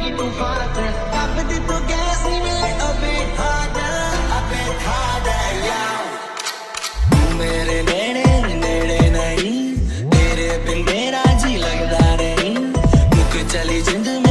की तूफान च अब दी तू गैस नहीं मिले अबे harder यार तू मेरे नेड़े नेड़े नहीं तेरे बिन मेरा जी लगदा नहीं मुक चली जिंद